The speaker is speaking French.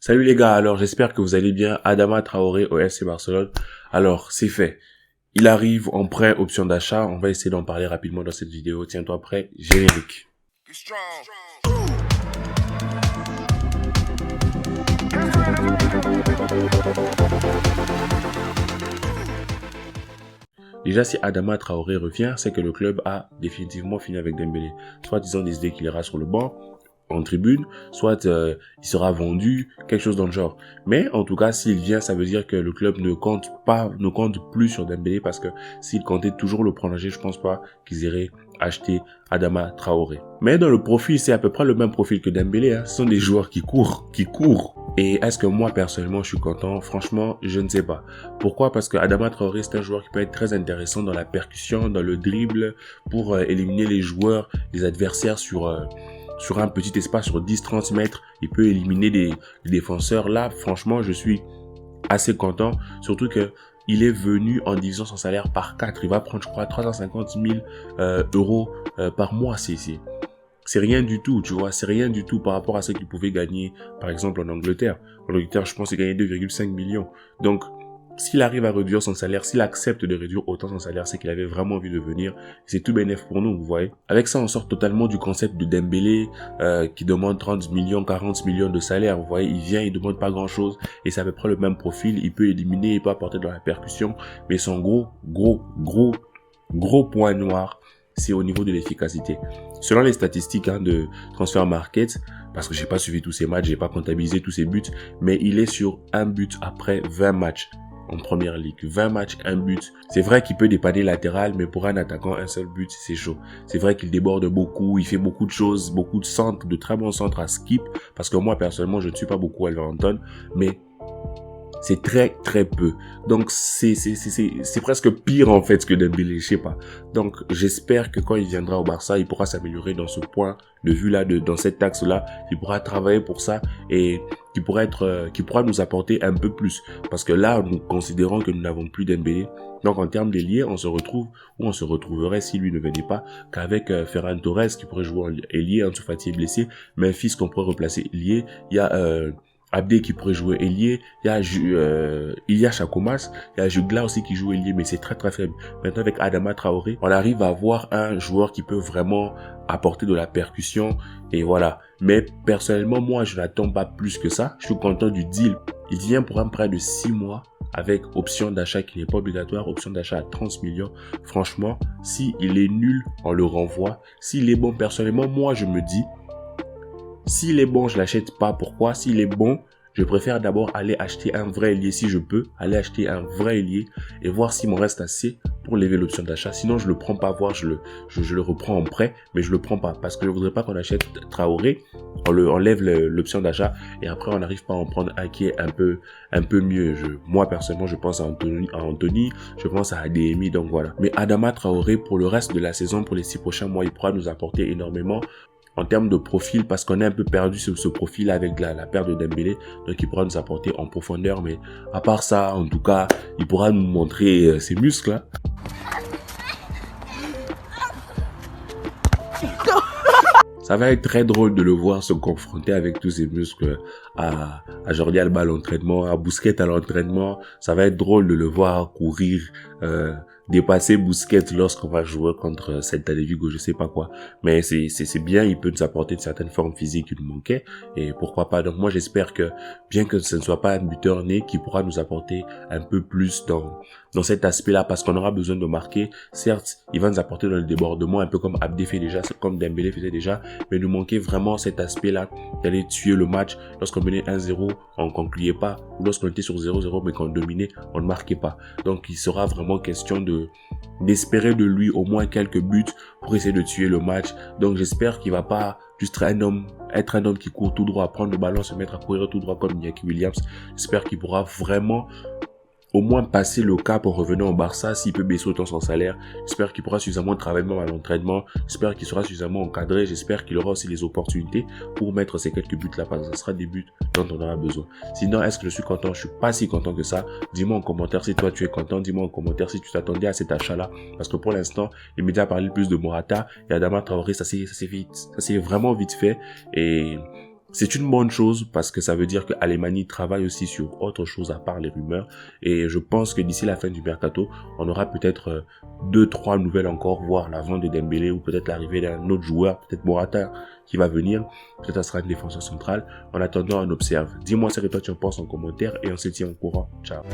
Salut les gars, alors j'espère que vous allez bien. Adama Traoré au FC Barcelone. Alors, c'est fait. Il arrive en prêt, option d'achat. On va essayer d'en parler rapidement dans cette vidéo. Tiens-toi prêt, générique. Déjà, si Adama Traoré revient, c'est que le club a définitivement fini avec Dembélé. Soit ils ont décidé qu'il ira sur le banc, en tribune, soit il sera vendu, quelque chose dans le genre. Mais en tout cas, s'il vient, ça veut dire que le club ne compte plus sur Dembélé, parce que s'ils comptaient toujours le prolonger, je pense pas qu'ils iraient acheter Adama Traoré. Mais dans le profil, c'est à peu près le même profil que Dembélé, hein. Ce sont des joueurs qui courent. Et est-ce que moi, personnellement, je suis content? Franchement, je ne sais pas. Pourquoi? Parce que Adama Traoré, c'est un joueur qui peut être très intéressant dans la percussion, dans le dribble, pour éliminer les joueurs, les adversaires sur un petit espace, sur 10-30 mètres. Il peut éliminer des défenseurs. Là, franchement, je suis assez content. Surtout que il est venu en divisant son salaire par 4. Il va prendre, je crois, 350 000 euros par mois. C'est rien du tout, tu vois. C'est rien du tout par rapport à ce qu'il pouvait gagner, par exemple, en Angleterre. En Angleterre, je pense qu'il gagnait 2,5 millions. Donc, s'il arrive à réduire son salaire, s'il accepte de réduire autant son salaire, c'est qu'il avait vraiment envie de venir. C'est tout bénéf pour nous, vous voyez. Avec ça, on sort totalement du concept de Dembélé qui demande 30 millions, 40 millions de salaire. Vous voyez, il vient, il demande pas grand-chose et c'est à peu près le même profil. Il peut éliminer, il peut apporter dans la percussion, mais son gros point noir, c'est au niveau de l'efficacité. Selon les statistiques de Transfer Market, parce que j'ai pas suivi tous ces matchs, j'ai pas comptabilisé tous ces buts, mais il est sur un but après 20 matchs. En première ligue, 20 matchs, un but. C'est vrai qu'il peut dépanner latéral, mais pour un attaquant, un seul but, c'est chaud. C'est vrai qu'il déborde beaucoup, il fait beaucoup de choses, beaucoup de centres, de très bons centres à skip, parce que moi, personnellement, je ne suis pas beaucoup Wolverhampton, mais c'est très peu. Donc c'est presque pire en fait que Dembélé, je sais pas. Donc j'espère que quand il viendra au Barça, il pourra s'améliorer dans ce point de vue là, dans cet axe là. Il pourra travailler pour ça et qui pourra nous apporter un peu plus. Parce que là, nous considérons que nous n'avons plus Dembélé. Donc en termes d'ailier, on se retrouverait si lui ne venait pas qu'avec Ferran Torres qui pourrait jouer en ailier, Ansu Fati est blessé, Memphis qu'on pourrait replacer ailier. Il y a Abdé qui pourrait jouer ailier, il y a Chakomas, il y a Jugla aussi qui joue ailier, mais c'est très faible. Maintenant avec Adama Traoré, on arrive à avoir un joueur qui peut vraiment apporter de la percussion et voilà. Mais personnellement, moi je n'attends pas plus que ça. Je suis content du deal. Il vient pour un prêt de 6 mois avec option d'achat qui n'est pas obligatoire, option d'achat à 30 millions. Franchement, si il est nul, on le renvoie. S'il est bon, personnellement, moi je me dis, s'il est bon, je l'achète pas. Pourquoi? S'il est bon, je préfère d'abord aller acheter un vrai ailier si je peux, aller acheter un vrai ailier et voir s'il m'en reste assez pour lever l'option d'achat. Sinon, je le prends pas, voir, je le reprends en prêt, mais je le prends pas parce que je voudrais pas qu'on achète Traoré, on lève l'option d'achat et après on n'arrive pas à en prendre un qui est un peu mieux. Moi personnellement, je pense à Anthony, je pense à ADMI, donc voilà. Mais Adama Traoré, pour le reste de la saison, pour les 6 prochains mois, il pourra nous apporter énormément en termes de profil, parce qu'on est un peu perdu sur ce profil avec la perte de Dembélé, donc il pourra nous apporter en profondeur, mais à part ça, en tout cas, il pourra nous montrer ses muscles, hein. Ça va être très drôle de le voir se confronter avec tous ces muscles à Jordi Alba à l'entraînement, à Busquets à l'entraînement. Ça va être drôle de le voir courir, dépasser Busquets lorsqu'on va jouer contre Celta de Vigo, je sais pas quoi. Mais c'est bien, il peut nous apporter une certaine forme physique qui nous manquait. Et pourquoi pas. Donc moi j'espère que, bien que ce ne soit pas un buteur né, qui pourra nous apporter un peu plus dans cet aspect-là, parce qu'on aura besoin de marquer. Certes, il va nous apporter dans le débordement, un peu comme Abdé fait déjà, comme Dembélé faisait déjà, mais nous manquait vraiment cet aspect-là d'aller tuer le match. Lorsqu'on menait 1-0, on concluait pas, ou lorsqu'on était sur 0-0 mais qu'on dominait, on ne marquait pas. Donc il sera vraiment question d'espérer de lui au moins quelques buts pour essayer de tuer le match. Donc j'espère qu'il va pas juste être un homme qui court tout droit, prendre le ballon, se mettre à courir tout droit comme Iñaki Williams. J'espère qu'il pourra vraiment au moins passer le cap en revenant au Barça. S'il peut baisser autant son salaire, j'espère qu'il pourra suffisamment travailler même à l'entraînement, j'espère qu'il sera suffisamment encadré, j'espère qu'il aura aussi les opportunités pour mettre ces quelques buts là, parce que ce sera des buts dont on aura besoin. Sinon, est-ce que je suis content? Je suis pas si content que ça. Dis-moi en commentaire si toi tu es content, dis-moi en commentaire si tu t'attendais à cet achat là, parce que pour l'instant les médias parlent plus de Morata et Adama Traoré, ça s'est vraiment vite fait, et C'est une bonne chose parce que ça veut dire que Alemany travaille aussi sur autre chose à part les rumeurs. Et je pense que d'ici la fin du mercato, on aura peut-être 2-3 nouvelles encore, voire la vente de Dembélé ou peut-être l'arrivée d'un autre joueur, peut-être Morata qui va venir. Peut-être ça sera une défenseur centrale. En attendant, on observe. Dis-moi ce que toi tu en penses en commentaire et on se tient au courant. Ciao.